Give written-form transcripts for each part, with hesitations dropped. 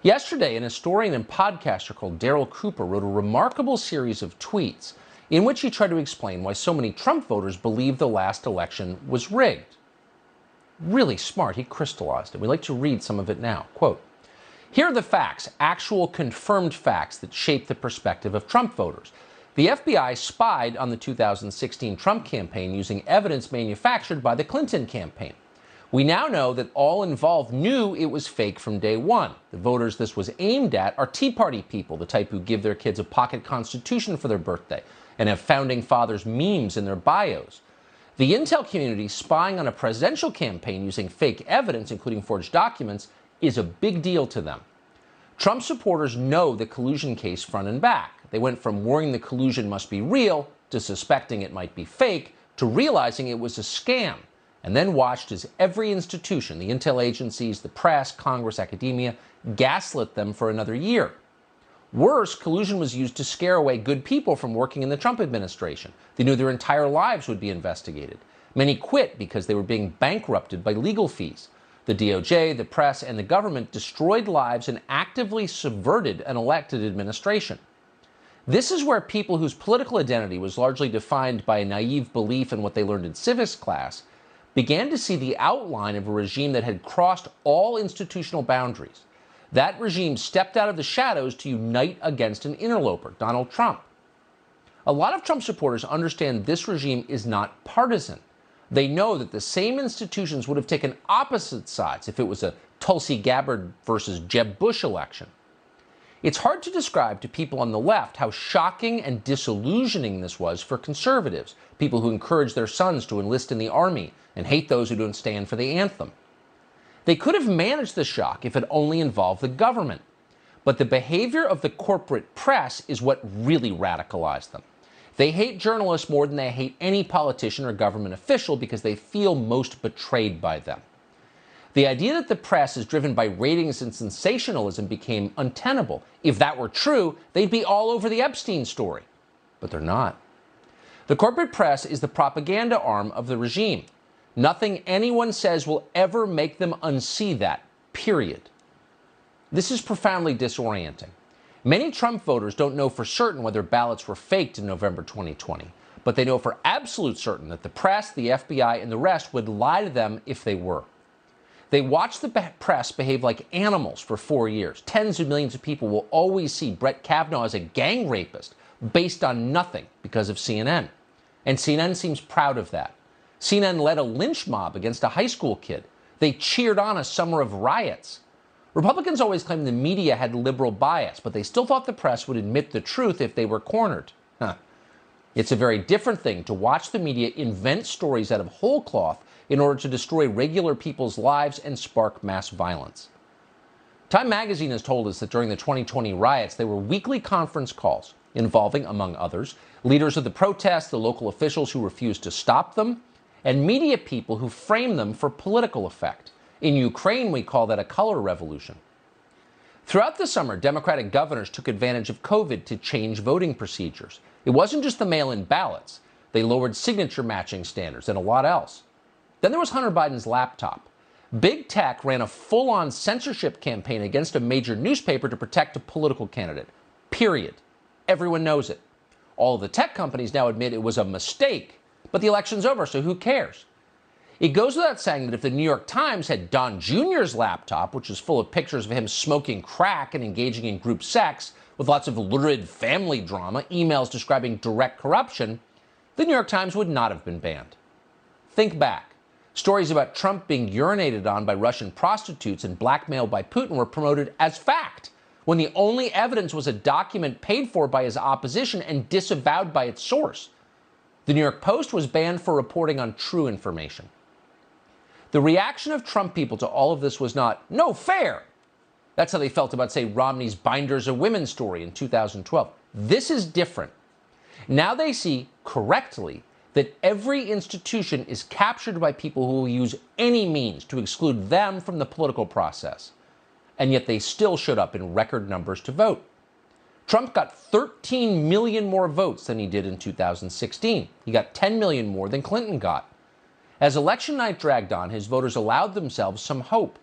Yesterday, an historian and podcaster called Daryl Cooper wrote a remarkable series of tweets in which he tried to explain why so many Trump voters believe the last election was rigged. Really smart. He crystallized it. We'd like to read some of it now. Quote, "Here are the facts, actual confirmed facts that shape the perspective of Trump voters. The FBI spied on the 2016 Trump campaign using evidence manufactured by the Clinton campaign. We now know that all involved knew it was fake from day one. The voters this was aimed at are Tea Party people, the type who give their kids a pocket constitution for their birthday and have founding fathers memes in their bios. The intel community spying on a presidential campaign using fake evidence, including forged documents, is a big deal to them. Trump supporters know the collusion case front and back. They went from worrying the collusion must be real to suspecting it might be fake to realizing it was a scam, and then watched as every institution, the intel agencies, the press, Congress, academia, gaslit them for another year. Worse, collusion was used to scare away good people from working in the Trump administration. They knew their entire lives would be investigated. Many quit because they were being bankrupted by legal fees. The DOJ, the press, and the government destroyed lives and actively subverted an elected administration. This is where people whose political identity was largely defined by a naive belief in what they learned in civics class began to see the outline of a regime that had crossed all institutional boundaries. That regime stepped out of the shadows to unite against an interloper, Donald Trump. A lot of Trump supporters understand this regime is not partisan. They know that the same institutions would have taken opposite sides if it was a Tulsi Gabbard versus Jeb Bush election. It's hard to describe to people on the left how shocking and disillusioning this was for conservatives, people who encourage their sons to enlist in the army and hate those who don't stand for the anthem. They could have managed the shock if it only involved the government. But the behavior of the corporate press is what really radicalized them. They hate journalists more than they hate any politician or government official because they feel most betrayed by them. The idea that the press is driven by ratings and sensationalism became untenable. If that were true, they'd be all over the Epstein story. But they're not. The corporate press is the propaganda arm of the regime. Nothing anyone says will ever make them unsee that, period. This is profoundly disorienting. Many Trump voters don't know for certain whether ballots were faked in November 2020, but they know for absolute certain that the press, the FBI, and the rest would lie to them if they were. They watched the press behave like animals for 4 years. Tens of millions of people will always see Brett Kavanaugh as a gang rapist based on nothing because of CNN. And CNN seems proud of that. CNN led a lynch mob against a high school kid. They cheered on a summer of riots. Republicans always claimed the media had liberal bias, but they still thought the press would admit the truth if they were cornered. It's a very different thing to watch the media invent stories out of whole cloth in order to destroy regular people's lives and spark mass violence. Time magazine has told us that during the 2020 riots, there were weekly conference calls involving, among others, leaders of the protests, the local officials who refused to stop them, and media people who frame them for political effect. In Ukraine, we call that a color revolution. Throughout the summer, Democratic governors took advantage of COVID to change voting procedures. It wasn't just the mail-in ballots. They lowered signature matching standards and a lot else. Then there was Hunter Biden's laptop. Big Tech ran a full-on censorship campaign against a major newspaper to protect a political candidate. Period. Everyone knows it. All of the tech companies now admit it was a mistake, but the election's over, so who cares? It goes without saying that if the New York Times had Don Jr.'s laptop, which was full of pictures of him smoking crack and engaging in group sex, with lots of lurid family drama, emails describing direct corruption, the New York Times would not have been banned. Think back. Stories about Trump being urinated on by Russian prostitutes and blackmailed by Putin were promoted as fact, when the only evidence was a document paid for by his opposition and disavowed by its source. The New York Post was banned for reporting on true information. The reaction of Trump people to all of this was not, no fair. That's how they felt about, say, Romney's Binders of Women story in 2012. This is different. Now they see, correctly, that every institution is captured by people who will use any means to exclude them from the political process. And yet they still showed up in record numbers to vote. Trump got 13 million more votes than he did in 2016. He got 10 million more than Clinton got. As election night dragged on, his voters allowed themselves some hope.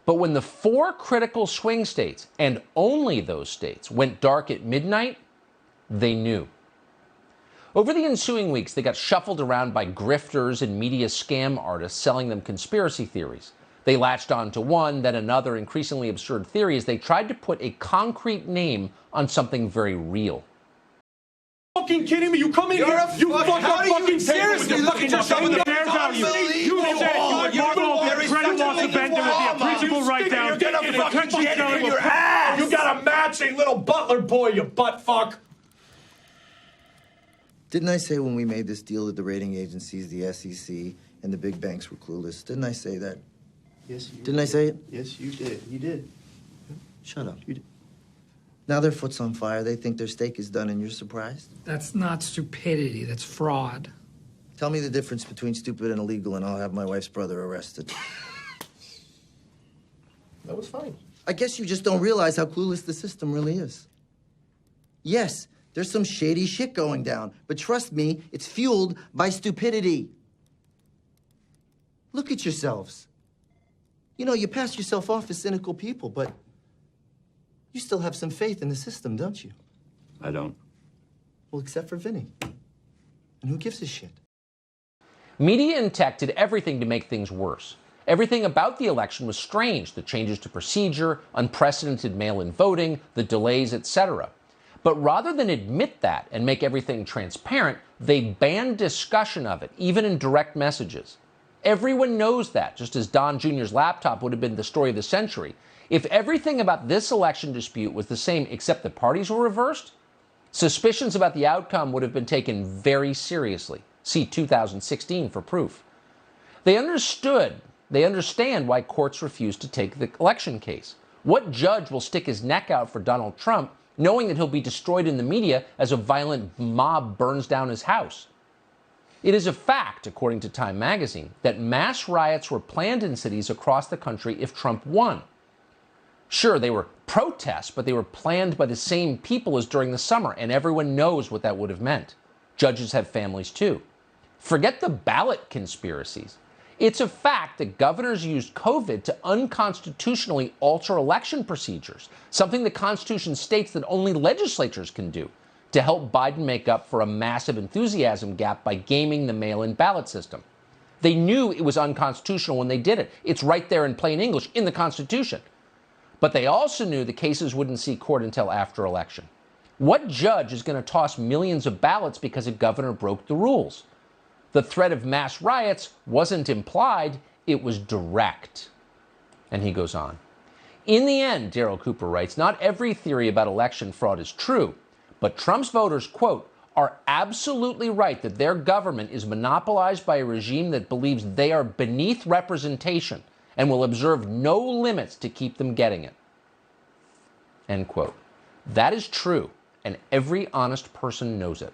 But when the 4 critical swing states, and only those states, went dark at midnight, they knew. Over the ensuing weeks, they got shuffled around by grifters and media scam artists selling them conspiracy theories. They latched on to one, then another increasingly absurd theory as they tried to put a concrete name on something very real. Fucking kidding me? You come in here, you fucking seriously look at yourself in the fair value. You said you would mark off credit loss event with the principal write down. You're gonna fucking get it in your ass. You got a matching little butler boy, you butt fuck. Didn't I say when we made this deal that the rating agencies, the SEC, and the big banks were clueless? Didn't I say that? Yes, you did. Didn't I say it? Yes, you did. You did. Shut up. You did. Now their foot's on fire. They think their steak is done, and you're surprised? That's not stupidity. That's fraud. Tell me the difference between stupid and illegal, and I'll have my wife's brother arrested. That was fine. I guess you just don't realize how clueless the system really is. Yes, there's some shady shit going down, but trust me, it's fueled by stupidity. Look at yourselves. You know, you pass yourself off as cynical people, but you still have some faith in the system, don't you? I don't. Well, except for Vinny. And who gives a shit? Media and tech did everything to make things worse. Everything about the election was strange, the changes to procedure, unprecedented mail-in voting, the delays, etc. But rather than admit that and make everything transparent, they banned discussion of it, even in direct messages. Everyone knows that, just as Don Jr.'s laptop would have been the story of the century. If everything about this election dispute was the same except the parties were reversed, suspicions about the outcome would have been taken very seriously. See 2016 for proof. They understand why courts refuse to take the election case. What judge will stick his neck out for Donald Trump knowing that he'll be destroyed in the media as a violent mob burns down his house? It is a fact, according to Time magazine, that mass riots were planned in cities across the country if Trump won. Sure, they were protests, but they were planned by the same people as during the summer, and everyone knows what that would have meant. Judges have families too. Forget the ballot conspiracies. It's a fact that governors used COVID to unconstitutionally alter election procedures, something the Constitution states that only legislatures can do, to help Biden make up for a massive enthusiasm gap by gaming the mail-in ballot system. They knew it was unconstitutional when they did it. It's right there in plain English in the Constitution. But they also knew the cases wouldn't see court until after election. What judge is going to toss millions of ballots because a governor broke the rules? The threat of mass riots wasn't implied, it was direct. And he goes on. In the end, Daryl Cooper writes, not every theory about election fraud is true, but Trump's voters, quote, are absolutely right that their government is monopolized by a regime that believes they are beneath representation and will observe no limits to keep them getting it. End quote. That is true, and every honest person knows it.